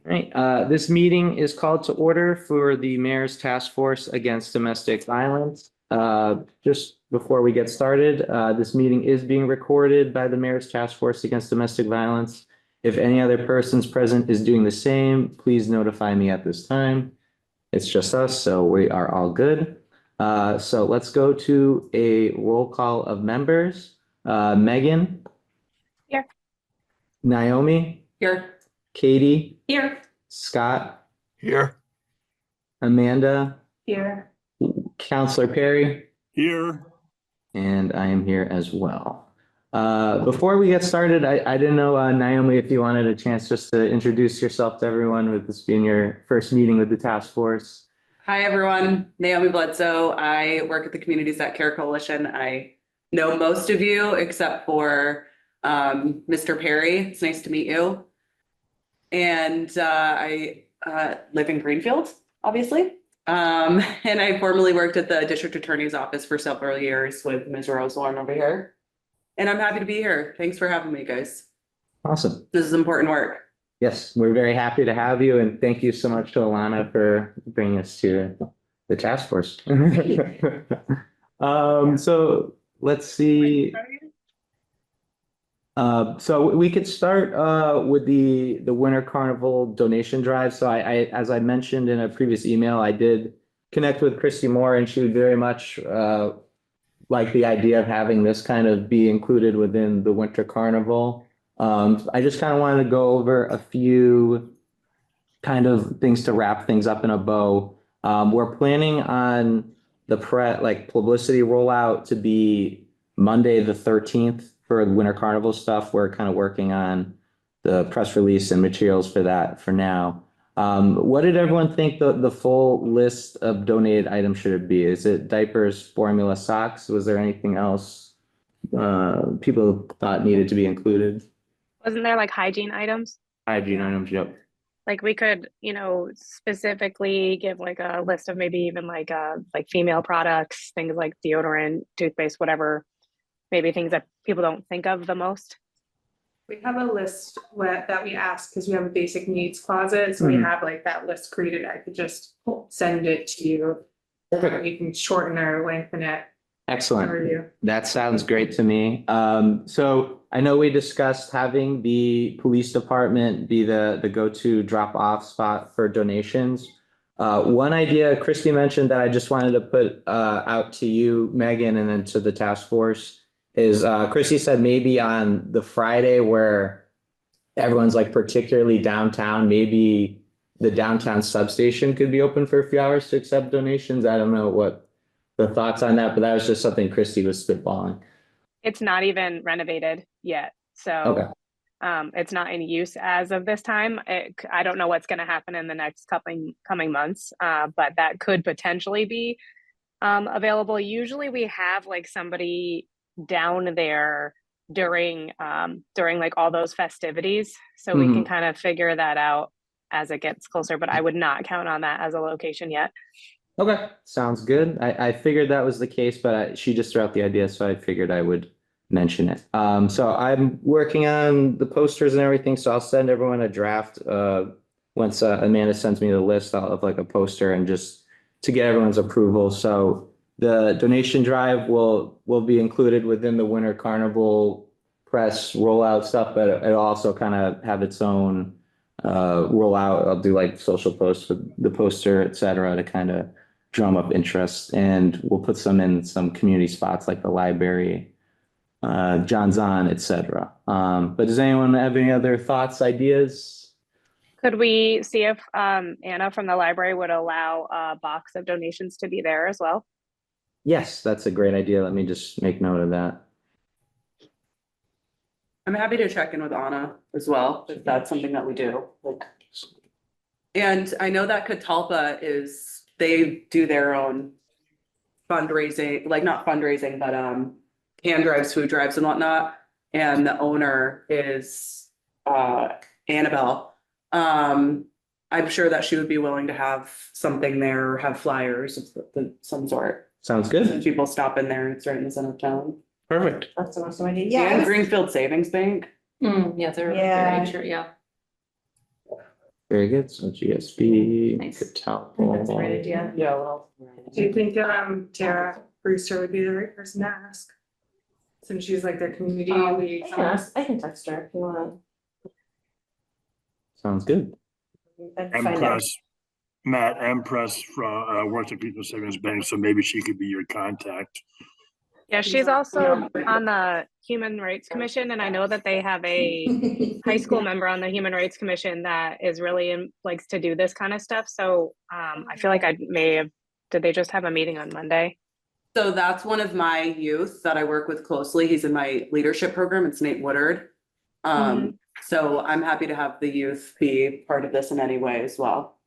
All right, this meeting is called to order for the Mayor's Task Force Against Domestic Violence. Just before we get started, this meeting is being recorded by the Mayor's Task Force Against Domestic Violence. If any other persons present is doing the same, please notify me at this time. It's just us, so we are all good. So let's go to a roll call of members. Megan, Here. Naomi, Here. Katie, Here. Scott, Here. Amanda, Here. Counselor Perry, Here. and I am here as well. Before we get started, I didn't know, Naomi, if you wanted a chance just to introduce yourself to everyone with this being your first meeting with the task force. Hi, everyone. Naomi Bledsoe. I work at the Communities That Care Coalition. I know most of you except for Mr. Perry. It's nice to meet you. And I live in Greenfield, obviously. And I formerly worked at the district attorney's office for several years with Ms. Rosewarn over here. And I'm happy to be here. Thanks for having me, guys. Awesome. This is important work. Yes, we're very happy to have you, and thank you so much to Alana for bringing us to the task force. So let's see. So we could start with the Winter Carnival donation drive. So as I mentioned in a previous email, I did connect with Christy Moore, and she would very much like the idea of having this kind of be included within the Winter Carnival. I just kind of wanted to go over a few kind of things to wrap things up in a bow. We're planning on the publicity rollout to be Monday, the 13th for the Winter Carnival stuff. We're kind of working on the press release and materials for that for now. What did everyone think the full list of donated items should it be? Is it diapers, formula, socks? Was there anything else people thought needed to be included? Wasn't there like hygiene items? Hygiene items, yep. Like we could, specifically give like a list of maybe even like female products, things like deodorant, toothpaste, whatever, maybe things that people don't think of the most. We have a list that we ask because we have a basic needs closet. So we have like that list created. I could just send it to you. Perfect. You can shorten or lengthen it. Excellent. For you. That sounds great to me. So I know we discussed having the police department be the go-to drop-off spot for donations. One idea Christy mentioned that I just wanted to put out to you, Megan, and then to the task force is Christy said maybe on the Friday where everyone's like particularly downtown, maybe the downtown substation could be open for a few hours to accept donations. I don't know what the thoughts on that, but that was just something Christy was spitballing. It's not even renovated yet. So it's not in use as of this time. I don't know what's going to happen in the next coming months, but that could potentially be available. Usually we have like somebody down there during like all those festivities. So we can kind of figure that out as it gets closer, but I would not count on that as a location yet. Okay, sounds good. I figured that was the case, but she just threw out the idea, so I figured I would mention it. So I'm working on the posters and everything, so I'll send everyone a draft once Amanda sends me the list of like a poster and just to get everyone's approval. So the donation drive will be included within the Winter Carnival press rollout stuff, but it'll also kind of have its own rollout. I'll do like social posts with the poster, et cetera, to kind of drum up interest, and we'll put some in some community spots like the library, John's On, et cetera. But does anyone have any other thoughts, ideas? Could we see if Anna from the library would allow a box of donations to be there as well? Yes, that's a great idea. Let me just make note of that. I'm happy to check in with Anna as well, if that's something that we do. And I know that Catalpa they do their own fundraising, like not fundraising, but hand drives, food drives and whatnot. And the owner is Annabelle. I'm sure that she would be willing to have something there or have flyers of some sort. Sounds good. Since people stop in there and it's right in the center of town. Perfect. That's an awesome idea. Yeah. And Greenfield Savings Bank. Yeah, they're very sure. Yeah. Very good. So GSB, Nice. good help. That's a great idea. Yeah, well. Do you think Tara Brewster would be the right person to ask? Since she's like their community liaison. I can text her if you wanna. Sounds good. I'd find out. Empress, Matt Empress from, works at People Savings Bank, so maybe she could be your contact. Yeah, she's also on the Human Rights Commission, and I know that they have a high school member on the Human Rights Commission that is really likes to do this kind of stuff. So I feel like I may have, did they just have a meeting on Monday? So that's one of my youth that I work with closely. He's in my leadership program. It's Nate Woodard. So I'm happy to have the youth be part of this in any way as well.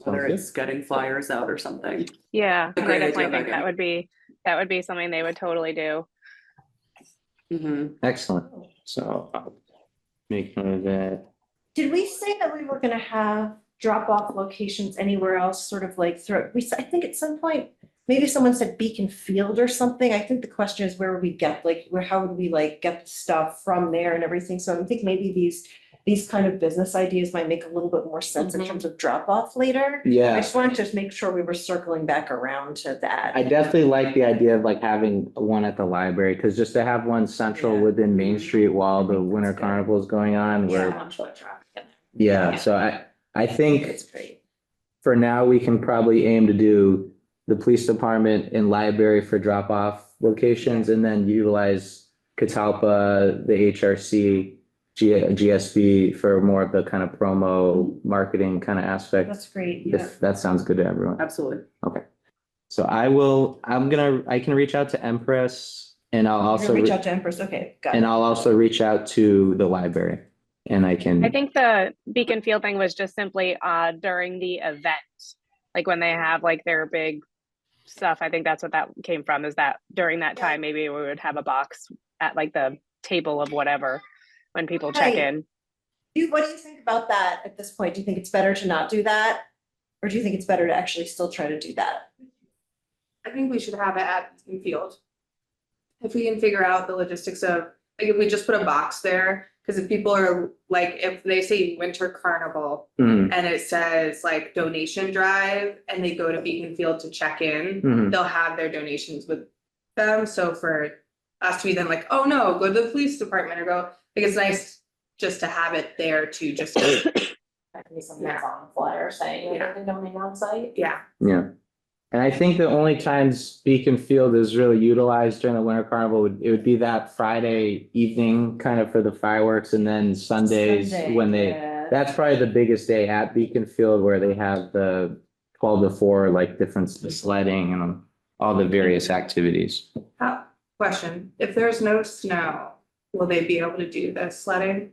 Whether Sounds good. it's getting flyers out or something. Yeah, A I great definitely idea, think that would be something they would totally do. Mhm. Excellent. So I'll make note of that. Did we say that we were gonna have drop-off locations anywhere else, sort of like I think at some point, maybe someone said Beacon Field or something. I think the question is where would we get, like, how would we like get the stuff from there and everything? So I think maybe these kind of business ideas might make a little bit more sense in terms of drop-off later. I Yeah, just wanted to make sure we were circling back around to that. I definitely like the idea of like having one at the library, because just to have one central Yeah. within Main Street while the Winter That's good. Carnival is going on, where, Yeah, much less traffic in there. yeah, so I think It's great. for now, we can probably aim to do the police department and library for drop-off locations, and then utilize Catalpa, the HRC, GSB for more of the kind of promo marketing kind of aspect. That's great. If that sounds good to everyone. Absolutely. So I can reach out to Empress, and I'll You're also, gonna reach out to Empress, okay, got and it. I'll also reach out to the library, and I can. I think the Beacon Field thing was just simply during the event, like when they have like their big stuff. I think that's what that came from, is that during that time, maybe we would have a box at like the table of whatever when people check Right. in. What do you think about that at this point? Do you think it's better to not do that? Or do you think it's better to actually still try to do that? I think we should have it at Beacon Field. If we can figure out the logistics of, like, if we just put a box there, because if people are like, if they say Winter Carnival Mhm, and it says like donation drive and they go to Beacon Field to check in, mhm. they'll have their donations with them. So for us to be then like, oh no, go to the police department or go, like, it's nice just to have it there to just, That can be something that's on the flyer saying, Yeah. they donate on site. yeah. Yeah. And I think the only times Beacon Field is really utilized during the Winter Carnival it would be that Friday evening kind of for the fireworks, and then Sundays when yeah. that's probably the biggest day at Beacon Field, where they have the 12 to 4, like different sledding and all the various activities. Question, if there's no snow, will they be able to do the sledding?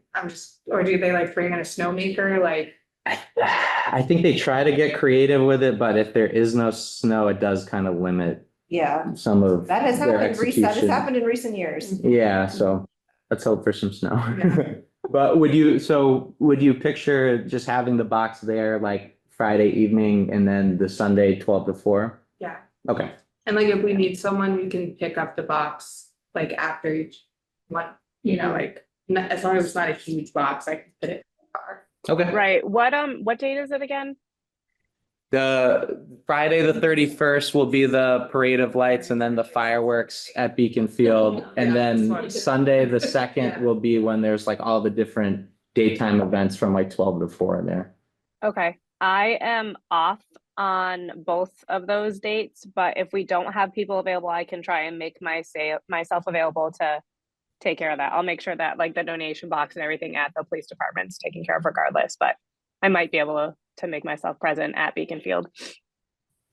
Or do they like bring in a snowmaker, like? I think they try to get creative with it, but if there is no snow, it does kind of limit Yeah, some of that has their happened, that has execution. happened in recent years. Yeah, so let's hope for some snow. Yeah. But would you picture just having the box there like Friday evening and then the Sunday 12 to 4? Yeah. Okay, And like if we need someone, we can pick up the box like after each one, you know, like as long as it's not a huge box, I can put it in the car. okay. Right. What date is it again? The Friday, the 31st will be the parade of lights and then the fireworks at Beacon Field. And Yeah, then this one. Sunday, the 2nd Yeah. will be when there's like all the different daytime events from like 12 to 4 there. Okay. I am off on both of those dates, but if we don't have people available, I can try and make myself available to take care of that. I'll make sure that like the donation box and everything at the police department's taken care of regardless, but I might be able to make myself present at Beacon Field.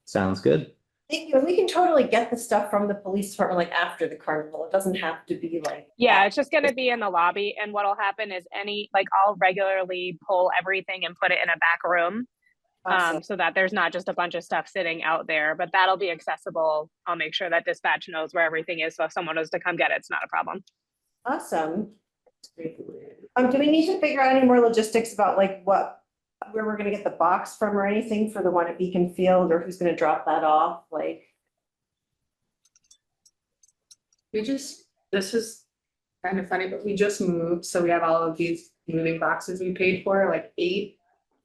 Sounds good. Thank you, and we can totally get the stuff from the police department like after the carnival, it doesn't have to be like. Yeah, it's just gonna be in the lobby, and what'll happen is I'll regularly pull everything and put it in a back room. Awesome. So that there's not just a bunch of stuff sitting out there, but that'll be accessible. I'll make sure that dispatch knows where everything is, so if someone was to come get it, it's not a problem. Awesome. Do we need to figure out any more logistics about like where we're gonna get the box from or anything for the one at Beacon Field, or who's gonna drop that off, like? This is kind of funny, but we just moved, so we have all of these moving boxes we paid for, like 8.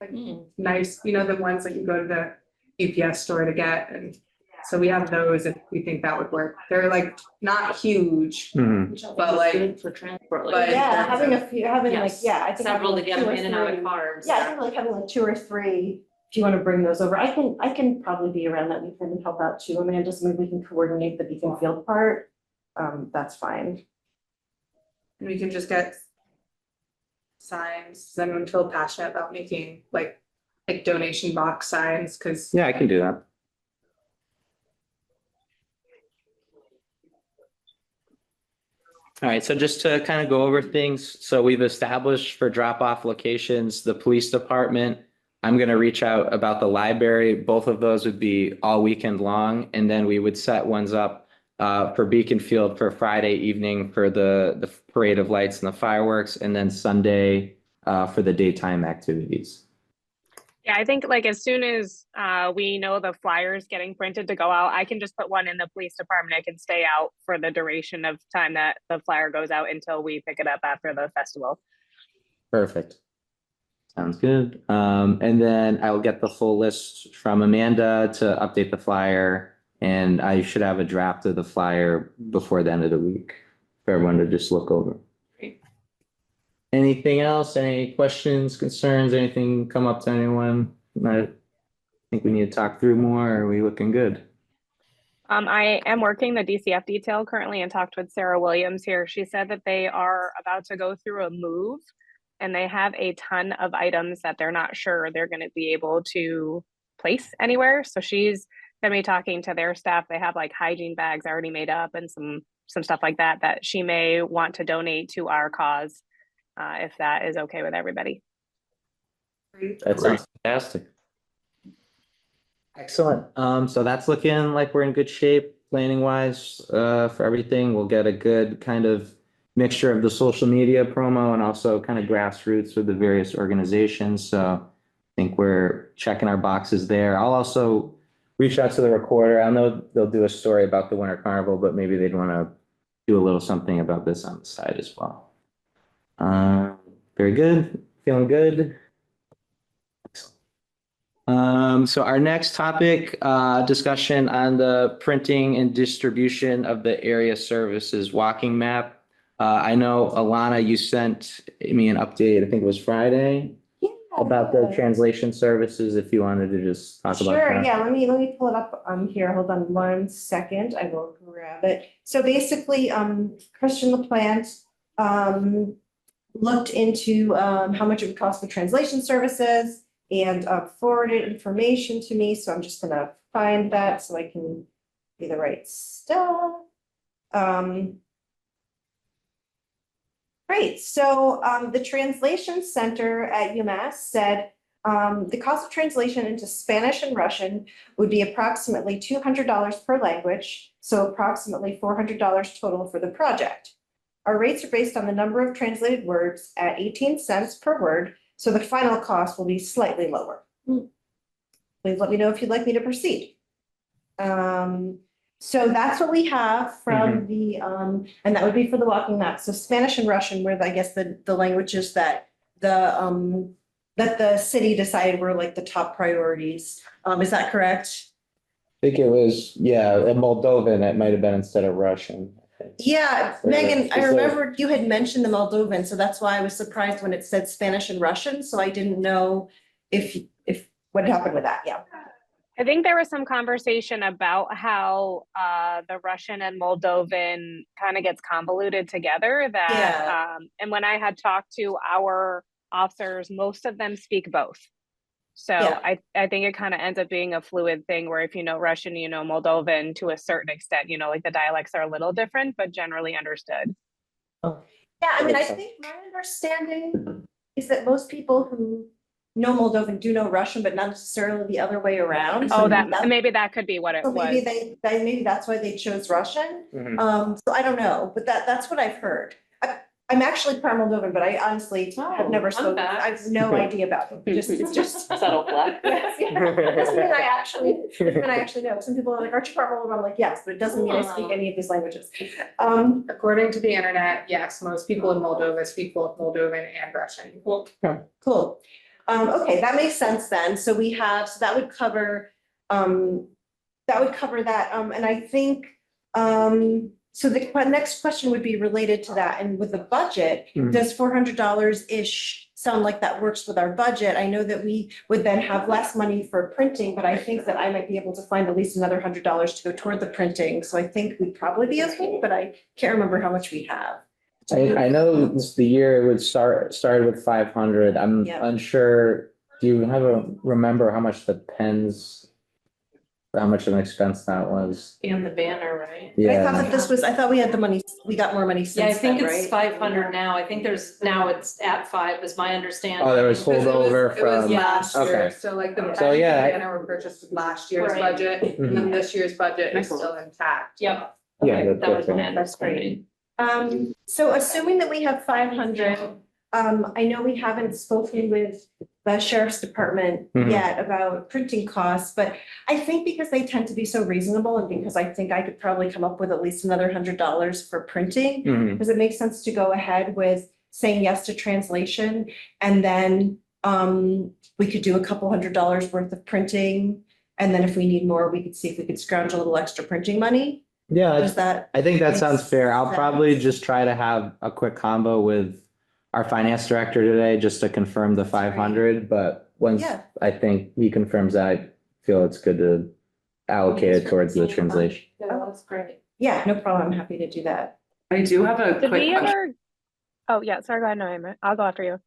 like nice, you know, the ones that you go to the UPS store to get, and so we have those if we think that would work. They're like not huge, Mhm. but like, For transport, but- Yeah, having a few, having like, Yes. yeah, I think. several to having get two them or in and out of three- cars. Yeah, I think like having like 2 or 3, if you want to bring those over, I can probably be around that weekend and help out too, Amanda, so maybe we can coordinate the Beacon Field part. That's fine. and we can just get signs. Does anyone feel passionate about making like donation box signs? Cause Yeah, I can do that. All right, so just to kind of go over things, so we've established for drop-off locations, the police department. I'm gonna reach out about the library. Both of those would be all weekend long, and then we would set ones up for Beacon Field for Friday evening for the parade of lights and the fireworks, and then Sunday for the daytime activities. Yeah, I think like as soon as we know the flyers getting printed to go out, I can just put one in the police department. I can stay out for the duration of time that the flyer goes out until we pick it up after the festival. Perfect. Sounds good. And then I will get the full list from Amanda to update the flyer. And I should have a draft of the flyer before the end of the week for everyone to just look over. Great. Anything else? Any questions, concerns, anything come up to anyone? I think we need to talk through more. Are we looking good? I am working the DCF detail currently and talked with Sarah Williams here. She said that they are about to go through a move and they have a ton of items that they're not sure they're going to be able to place anywhere. So she's going to be talking to their staff. They have like hygiene bags already made up and some stuff like that that she may want to donate to our cause, if that is okay with everybody. That sounds fantastic. Excellent. So that's looking like we're in good shape planning wise for everything. We'll get a good kind of mixture of the social media promo and also kind of grassroots with the various organizations. So I think we're checking our boxes there. I'll also reach out to the recorder. I know they'll do a story about the Winter Carnival, but maybe they'd want to do a little something about this on the side as well. Very good. Feeling good. So our next topic, discussion on the printing and distribution of the area services walking map. I know Alana, you sent me an update, I think it was Friday, about the translation services, if you wanted to just talk about Sure, that. yeah, let me pull it up here. Hold on 1 second. I will grab it. So basically, Christian LaPlante looked into how much it would cost for translation services and forwarded information to me. So I'm just gonna find that so I can do the right stuff. Great. So the Translation Center at UMass said the cost of translation into Spanish and Russian would be approximately $200 per language, so approximately $400 total for the project. Our rates are based on the number of translated words at 18 cents per word, so the final cost will be slightly lower. Please let me know if you'd like me to proceed. So that's what we have from the, and that would be for the walking map. So Spanish and Russian were, I guess, the languages that the city decided were like the top priorities. Is that correct? I think it was, yeah, in Moldovan, it might have been instead of Russian. Yeah, Or Megan, I is there- remember you had mentioned the Moldovan, so that's why I was surprised when it said Spanish and Russian, so I didn't know if what happened with that, yeah. I think there was some conversation about how the Russian and Moldovan kind of gets convoluted together that and when I had talked to our officers, most of them speak both. So Yeah. I think it kind of ends up being a fluid thing where if you know Russian, you know Moldovan to a certain extent, you know, like the dialects are a little different, but generally understood. Yeah, I mean, I think my understanding is that most people who know Moldovan do know Russian, but not necessarily the other way around. Oh, So maybe that could be what it so maybe was. maybe that's why they chose Russian. Mhm. So I don't know, but that's what I've heard. I'm actually part Moldovan, but I honestly have never spoken. fact. I have no idea about it. It's just. Subtle flag. Yes, yeah. Doesn't mean I actually know. Some people are like, aren't you part Moldovan? I'm like, yes, but it doesn't mean I speak any of these languages. according to the internet, yes, most people in Moldova speak both Moldovan and Russian. Cool. Okay, that makes sense then. So we have, so that would cover, that. And I think, so the next question would be related to that. And with the budget, Mhm. does $400-ish sound like that works with our budget? I know that we would then have less money for printing, but I think that I might be able to find at least another $100 to go toward the printing. So I think we'd probably be okay, but I can't remember how much we have. I know this, the year it would started with 500. I'm Yeah. unsure. Do you remember how much the pens, how much of an expense that was? And the banner, right? I thought Yeah, that this was, I thought we had the money, we got more money Yeah, I since think then, it's right? 500 now. I think now it's at 5 is my understanding. oh, there was Because holdover it was from, last year, okay. so like the So, yeah, I- banner were purchased with last year's Right. budget, and then this year's budget is still intact. Yep. Yeah, Okay, that's that was good. my That's great. understanding. So assuming that we have 500, I know we haven't spoken with the sheriff's department Mhm. yet about printing costs, but I think because they tend to be so reasonable and because I think I could probably come up with at least another $100 for printing, Mhm. does it make sense to go ahead with saying yes to translation? And then we could do a couple $100 worth of printing. And then if we need more, we could see if we could scrounge a little extra printing money. Yeah, Does that? I think that makes sounds fair. I'll sense? probably just try to have a quick combo with our finance director today, just to confirm the 500, but once Yeah. I think he confirms that, I feel it's good to allocate it towards the translation. Yeah, that's great. Yeah, no problem. I'm happy to do that. I do have a Did quick we question. ever? Oh, yeah, sorry, go ahead, Noema. I'll go after you.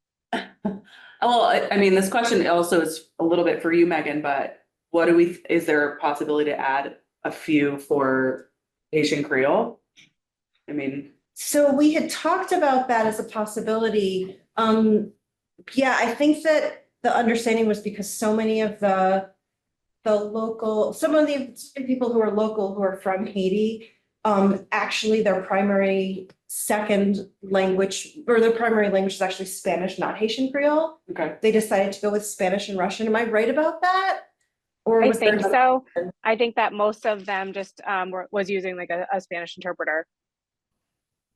Well, I mean, this question also is a little bit for you, Megan, but is there a possibility to add a few for Haitian Creole? I mean, So we had talked about that as a possibility. Yeah, I think that the understanding was because so many of some of the people who are local, who are from Haiti, actually their primary second language, or their primary language is actually Spanish, not Haitian Creole. okay. They decided to go with Spanish and Russian. Am I right about that? Or I was there think so. I think that most of them just was using like a Spanish interpreter.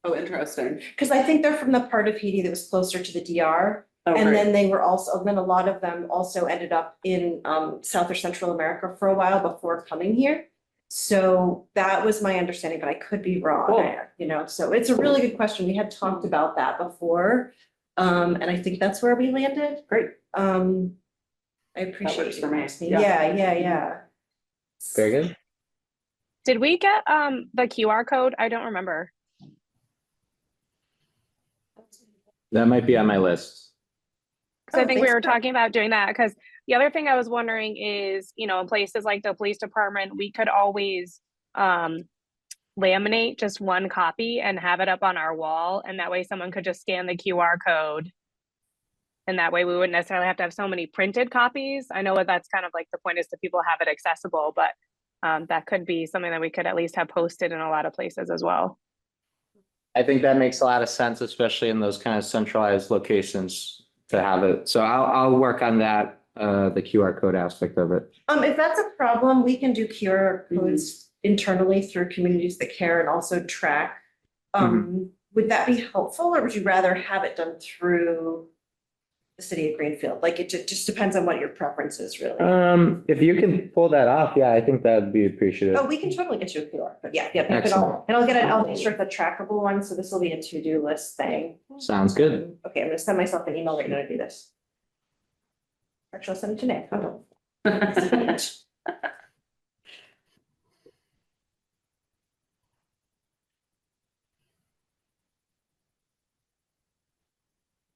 Oh, interesting. Because I think they're from the part of Haiti that was closer to the DR. Oh, And great. then they were also, then a lot of them also ended up in South or Central America for a while before coming here. So that was my understanding, but I could be wrong, Cool. so it's a really good question. We had talked about that before. And I think that's where we landed. Great. I appreciate works you for me. asking. Yeah. Yeah. Very good. Did we get the QR code? I don't remember. That might be on my list. Because Oh, I think we thanks were for- talking about doing that. Because the other thing I was wondering is, in places like the police department, we could always laminate just one copy and have it up on our wall. And that way someone could just scan the QR code. And that way we wouldn't necessarily have to have so many printed copies. I know that's kind of like the point is that people have it accessible, but that could be something that we could at least have posted in a lot of places as well. I think that makes a lot of sense, especially in those kind of centralized locations to have it. So I'll work on that, the QR code aspect of it. If that's a problem, we can do QR codes internally through communities that care and also track. Would that be helpful, or would you rather have it done through the city of Greenfield? Like, it just depends on what your preference is, really. If you can pull that off, yeah, I think that'd be appreciative. Oh, we can totally get you a QR, but yeah, but Excellent. I'll make sure it's a trackable one, so this will be a to-do list thing. Sounds good. Okay, I'm gonna send myself an email right now to do this. Actually, I'll send it to Nick. Hold on.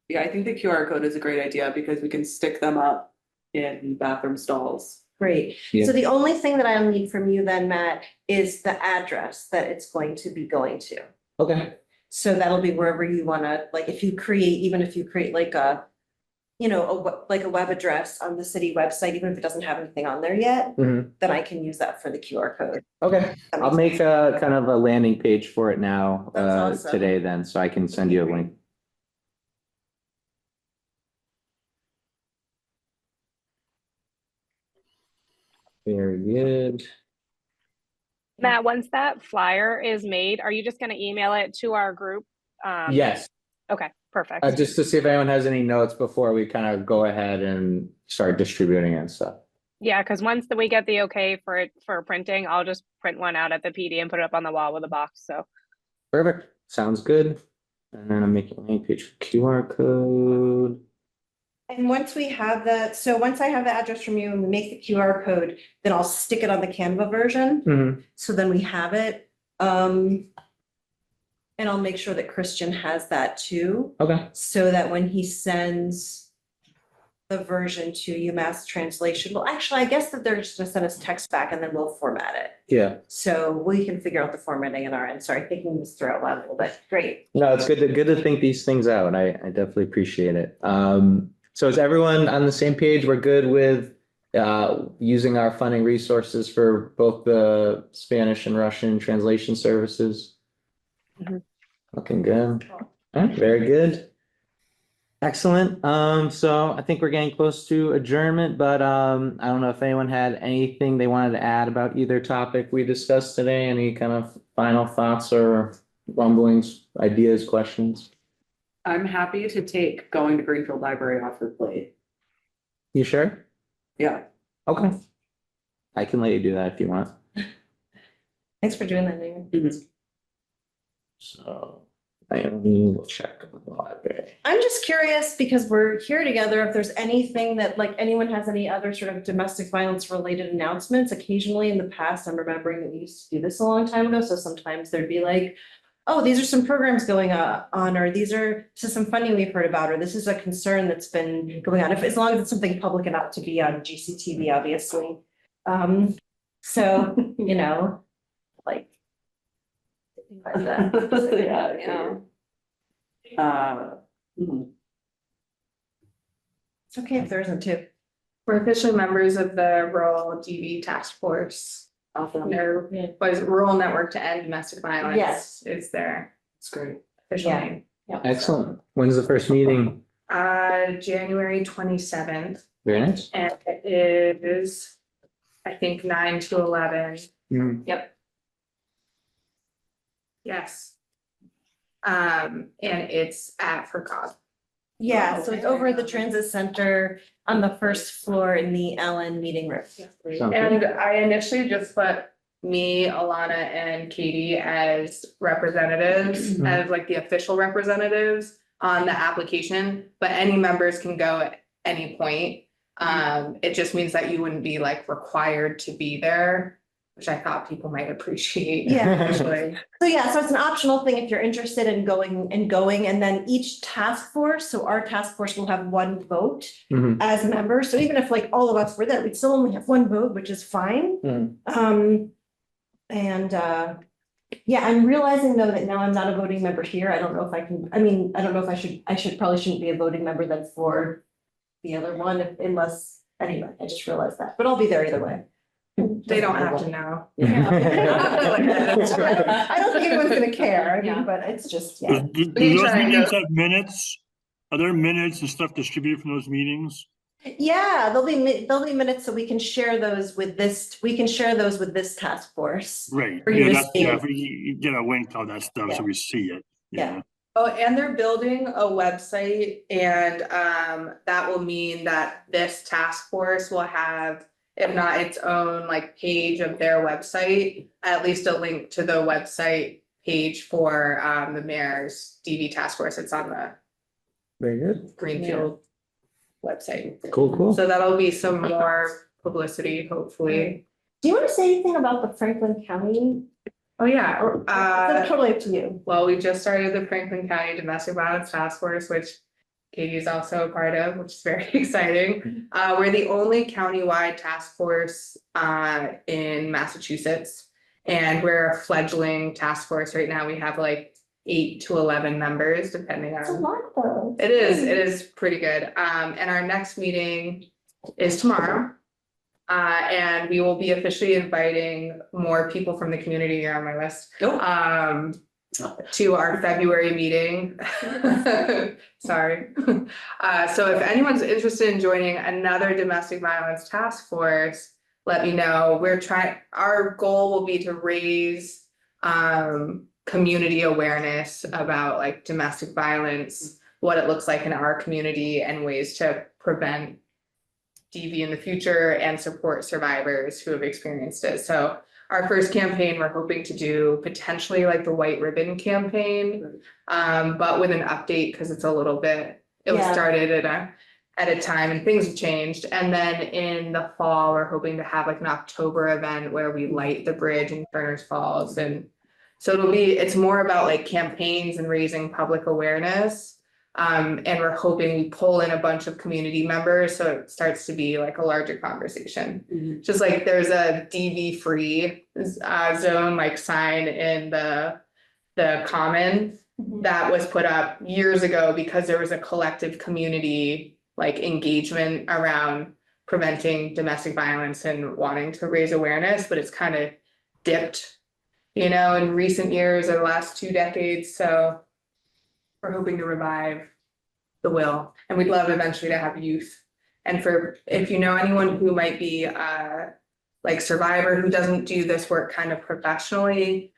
Yeah, I think the QR code is a great idea because we can stick them up in bathroom stalls. Great. Yeah. So the only thing that I'll need from you then, Matt, is the address that it's going to be going to. Okay. So that'll be wherever you wanna, like, even if you create like a, like a web address on the city website, even if it doesn't have anything on there yet, Mhm. then I can use that for the QR code. Okay. That I'll makes make a kind of a landing page for it now, That's awesome. today then, so I can send you a link. Very good. Matt, once that flyer is made, are you just going to email it to our group? Yes. Okay, perfect. Just to see if anyone has any notes before we kind of go ahead and start distributing and stuff. Yeah, because once we get the okay for it for printing, I'll just print one out at the PD and put it up on the wall with a box. So Perfect. Sounds good. And then I'm making a link page for QR code. And once we have that, so once I have the address from you and we make the QR code, then I'll stick it on the Canva version. Mhm. So then we have it. And I'll make sure that Christian has that too, Okay. so that when he sends the version to UMass Translation, well, actually, I guess that they're just gonna send us text back and then we'll format it. Yeah. So we can figure out the formatting on our end. Sorry, thinking this through out loud a little bit. Great. No, it's good to think these things out. I definitely appreciate it. So is everyone on the same page? We're good with using our funding resources for both the Spanish and Russian translation services? Mhm. Looking good. All right, very good. Excellent. So I think we're getting close to adjournment, but I don't know if anyone had anything they wanted to add about either topic we discussed today. Any kind of final thoughts or rumblings, ideas, questions? I'm happy to take going to Greenfield Library off your plate. You sure? Yeah. Okay. I can let you do that if you want. Thanks for doing that, David. So I will check with the library. I'm just curious because we're here together. If there's anything that like anyone has any other sort of domestic violence related announcements, occasionally in the past, I'm remembering that we used to do this a long time ago. So sometimes there'd be like, oh, these are some programs going on, or this is some funding we've heard about, or this is a concern that's been going on. If as long as it's something public enough to be on GCTV, obviously. So, you know, like. Yeah. It's okay if there isn't too. We're officially members of the Rural DV Task Force. Their was Rural Network to End Domestic Violence. Yes. Is their It's great. official Yeah. name. Excellent. When's the first meeting? January 27th, Very nice. and it is, I think, 9 to 11. Yes. And it's at FERCog. Yeah, so it's over at the transit center on the first floor in the Allen meeting room. Sounds And good. I initially just put me, Alana, and Katie as representatives, Mhm. as like the official representatives on the application, but any members can go at any point. It just means that you wouldn't be like required to be there, which I thought people might appreciate. Yeah. Actually. So yeah, so it's an optional thing if you're interested in going, and then each task force, so our task force will have one vote Mhm. as members. So even if like all of us were there, we'd still only have one vote, which is fine. Mhm. Yeah, I'm realizing though that now I'm not a voting member here. I don't know if I can, I mean, I don't know if I should probably shouldn't be a voting member then for the other one unless, anyway, I just realized that, but I'll be there either way. They don't have to know. I don't think anyone's gonna care, I mean, but it's just, yeah. Do those meetings have minutes? Are there minutes and stuff distributed from those meetings? Yeah, there'll be minutes, so we can share those with this task force. Right, For you yeah, to that's, yeah, see. if we get a link to all that stuff, so we see it. Yeah. Oh, and they're building a website, and that will mean that this task force will have, if not its own like page of their website, at least a link to the website page for the mayor's DV task force. It's on the Very good. Greenfield website. Cool. So that'll be some more publicity, hopefully. Do you want to say anything about the Franklin County? Oh, yeah. Or that's totally up to you. Well, we just started the Franklin County Domestic Violence Task Force, which Katie is also a part of, which is very exciting. We're the only countywide task force in Massachusetts, and we're a fledgling task force right now. We have like 8 to 11 members, depending It's a on. lot though. It is pretty good. And our next meeting is tomorrow. And we will be officially inviting more people from the community. You're on my list. To our February meeting. Sorry. So if anyone's interested in joining another domestic violence task force, let me know. Our goal will be to raise community awareness about like domestic violence, what it looks like in our community and ways to prevent DV in the future and support survivors who have experienced it. So our first campaign, we're hoping to do potentially like the white ribbon campaign, but with an update because it's a little bit, it was Yeah. started at a time and things have changed. And then in the fall, we're hoping to have like an October event where we light the bridge in Turner's Falls. And so it's more about like campaigns and raising public awareness. And we're hoping we pull in a bunch of community members, so it starts to be like a larger conversation. Just like there's a DV free zone like sign in the common that was put up years ago because there was a collective community like engagement around preventing domestic violence and wanting to raise awareness, but it's kind of dipped, in recent years or the last 2 decades. So we're hoping to revive the will, and we'd love eventually to have youth. And if you know anyone who might be like survivor who doesn't do this work kind of professionally,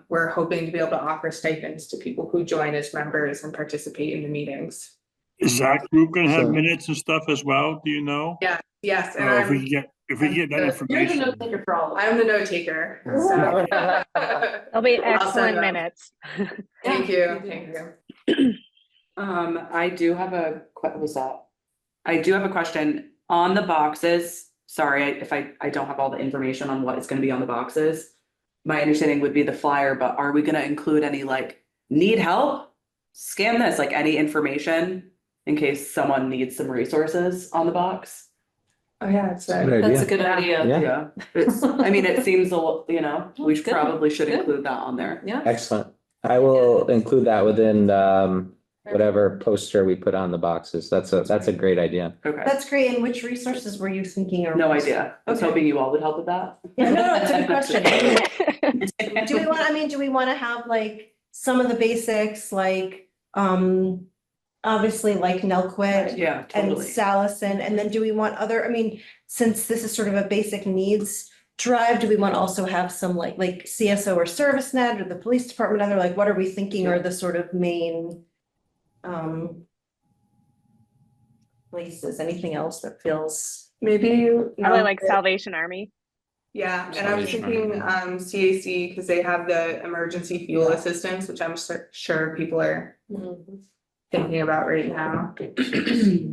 we're hoping to be able to offer stipends to people who join as members and participate in the meetings. Is that group gonna have So- minutes and stuff as well? Do you know? Yeah, yes, and If we get that You're the information. You're the note taker for all of I'm the note taker, so. There'll be I'll send excellent them. minutes. Thank you, thank you. I do have what was that? I do have a question on the boxes. Sorry if I don't have all the information on what is gonna be on the boxes. My understanding would be the flyer, but are we gonna include any like, need help? Scan this, like any information in case someone needs some resources on the box? Oh, yeah, it's Good That's idea. a good idea. Yeah. I mean, it seems we Good. probably should Good. include that on there. Yeah. Excellent. I will include that within whatever poster we put on the boxes. That's a great idea. Okay, That's great. And which resources were you thinking? no idea. I was Okay. hoping you all would help with that. Yeah, no, it's a good question. Do we want to have like some of the basics, like, obviously like Nelquit Yeah, and totally. Salison, and then do we want since this is sort of a basic needs drive, do we want to also have some like CSO or ServiceNet or the police department, other, like, what are we thinking are the sort of main places, anything else that feels, Maybe. Probably like Salvation Army. Yeah, and I was Salvation thinking CAC, because they have the emergency fuel assistance, which I'm sure people are thinking about right now.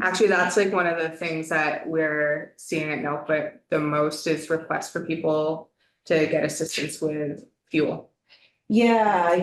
Actually, that's like one of the things that we're seeing at Nelquit the most is requests for people to get assistance with fuel. yeah,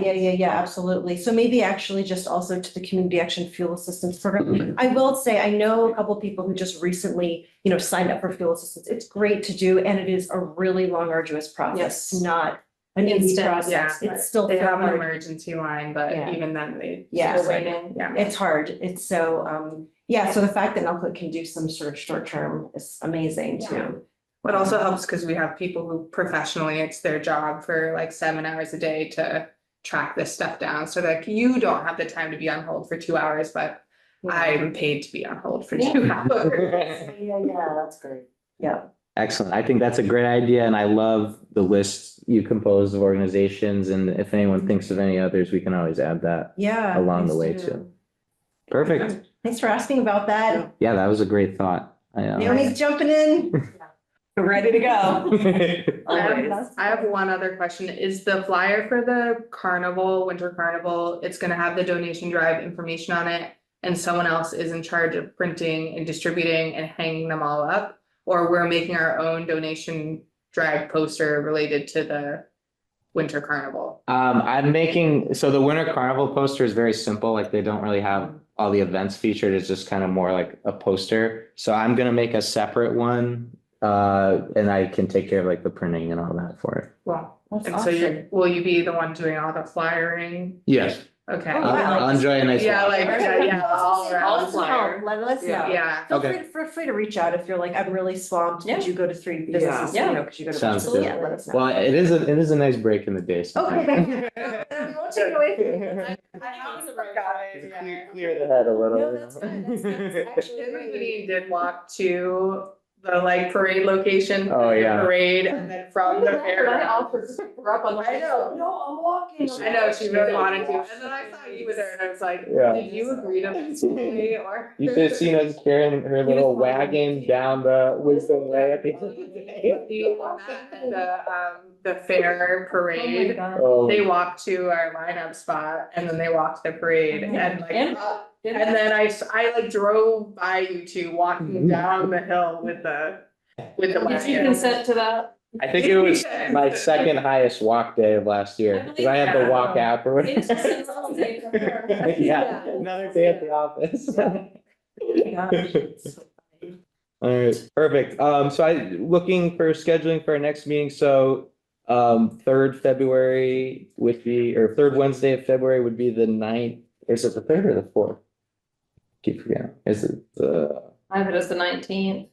absolutely. So maybe actually just also to the Community Action Fuel Assistance Program. I will say, I know a couple of people who just recently, signed up for fuel assistance. It's great to do, and it is a really long, arduous process, Yes. not an easy Instant, process. yeah. It's still They have an hard. emergency line, but Yeah. even then they. Yeah. still waiting. Yeah. It's hard. It's so, so the fact that Nelquit can do some sort of short term is amazing too. What also helps because we have people who professionally, it's their job for like 7 hours a day to track this stuff down. So that you don't have the time to be on hold for 2 hours, but I'm paid to be on hold for 2 hours. Yeah, that's great. Yeah. Excellent. I think that's a great idea, and I love the list you compose of organizations, and if anyone thinks of any others, we can always add that Yeah. along the way please do. too. Perfect. Thanks for asking about that. Yeah, that was a great thought. Naomi's jumping in. Ready to go. I have one other question. Is the flyer for the carnival, winter carnival, it's gonna have the donation drive information on it? And someone else is in charge of printing and distributing and hanging them all up? Or we're making our own donation drive poster related to the winter carnival? So the Winter Carnival poster is very simple, like they don't really have all the events featured, it's just kind of more like a poster. So I'm gonna make a separate one, and I can take care of like the printing and all that for it. Well, That's and so will you be the one doing all the flyering? Yes. Okay. Oh, wow. I'll enjoy a nice. Yeah, walk. like, all around. Let's help. Let us know. Yeah. Feel free to reach out if you're like, I'm really swamped. Yeah. Could you go to 3 businesses? Yeah. Could you go to? Sounds businesses? good. Yeah, let us know. Well, it is a nice break in the day. sometimes. Okay, thank you. We won't take it away from you. Clear the head a little. No, that's good. That's actually Everybody great. did walk to the like parade location. Oh, yeah. Parade, and then from the fair. I offered to pick her up on I know. No, I'm walking. I know, she really wanted to, and then I saw you with her, and I was like, Yeah. did you agree to this today, or? You should have seen us carrying her little wagon down the Wisdom Way at the end of the day. The fair parade, Oh. they walked to our lineup spot, and then they walked the parade, and like. And- And then I like drove by you two walking down the hill with the Did you wagon. consent to that? I think it was my second highest walk day of last year, because I had the walk app or It's just whatever. a normal day for her. Yeah, another day at the office. All right, perfect. So looking for scheduling for our next meeting, so third February would be, or third Wednesday of February would be the 9th. Is it the third or the fourth? Keep forgetting. Is it the? I have it as the 19th.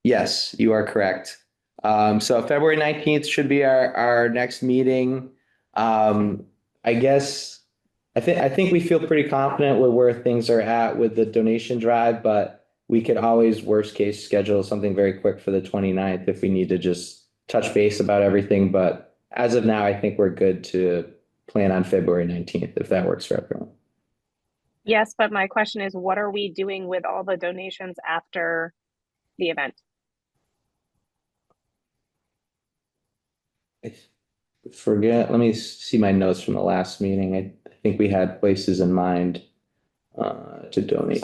Yes, you are correct. So February 19th should be our next meeting. I guess, I think we feel pretty confident with where things are at with the donation drive, but we could always worst case schedule something very quick for the 29th if we need to just touch base about everything. But as of now, I think we're good to plan on February 19th, if that works for everyone. Yes, but my question is, what are we doing with all the donations after the event? I forget, let me see my notes from the last meeting. I think we had places in mind to donate.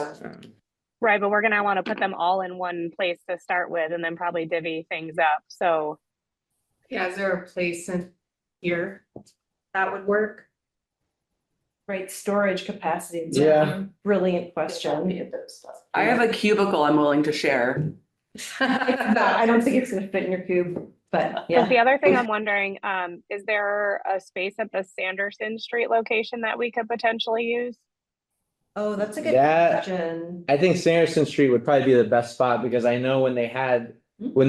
Right, but we're gonna want to put them all in one place to start with and then probably divvy things up. So Yeah, is there a place in here that would work? Right, storage capacity. It's Yeah. a brilliant question. I have a cubicle I'm willing to share. I don't think it's gonna fit in your cube, but because the yeah. other thing I'm wondering, is there a space at the Sanderson Street location that we could potentially use? Oh, that's a good That- question. I think Sanderson Street would probably be the best spot because I know when they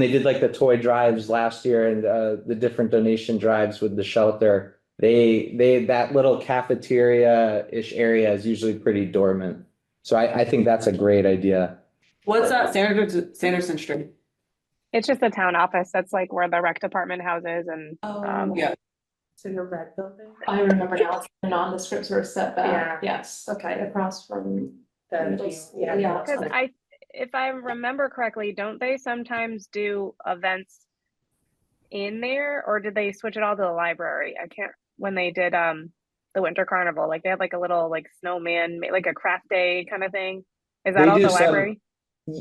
did like the toy drives last year and the different donation drives with the shelter, that little cafeteria-ish area is usually pretty dormant. So I think that's a great idea. What's that, Sanderson Street? It's just the town office. That's like where the rec department houses and Yeah. It's in the red building. I remember now, it's the nondescript sort of setback. Yeah. Yes, okay, across from. Yeah. because if I remember correctly, don't they sometimes do events in there, or did they switch it all to the library? I can't, when they did the winter carnival, like they had like a little like snowman, like a craft day kind of thing. Is that They all do the some- library?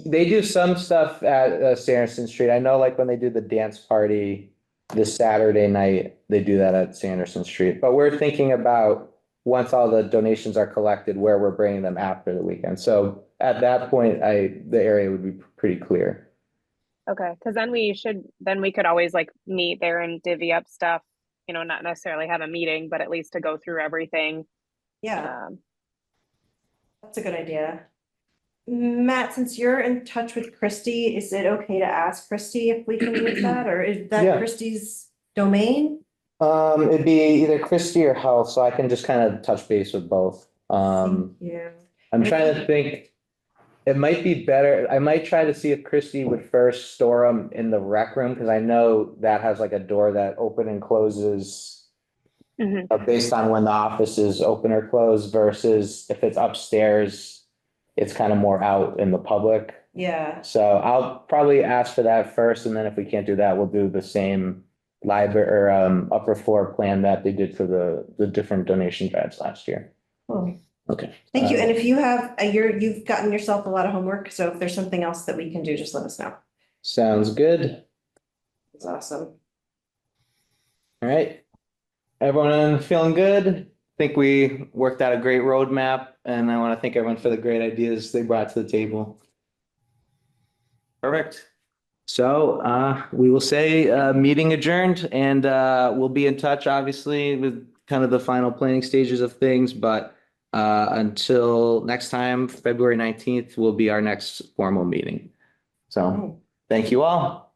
They do some stuff at Sanderson Street. I know like when they do the dance party this Saturday night, they do that at Sanderson Street. But we're thinking about once all the donations are collected, where we're bringing them after the weekend. So at that point, the area would be pretty clear. Okay, because then we could always like meet there and divvy up stuff, you know, not necessarily have a meeting, but at least to go through everything. Yeah, that's a good idea. Matt, since you're in touch with Christy, is it okay to ask Christy if we can use that, or is that Yeah. Christy's domain? It'd be either Christie or Health, so I can just kind of touch base with both. Yeah. I'm trying to think, it might be better, I might try to see if Christie would first store them in the rec room, because I know that has like a door that open and closes based on when the office is open or closed, versus if it's upstairs, it's kind of more out in the public. Yeah, So I'll probably ask for that first, and then if we can't do that, we'll do the same library or upper floor plan that they did for the different donation drives last year. cool. Okay. Thank you. And if you have, you've gotten yourself a lot of homework, so if there's something else that we can do, just let us know. Sounds good. It's awesome. All right. Everyone feeling good? Think we worked out a great roadmap, and I want to thank everyone for the great ideas they brought to the table. Perfect. So we will say meeting adjourned, and we'll be in touch, obviously, with kind of the final planning stages of things. But until next time, February 19th will be our next formal meeting. So thank you all.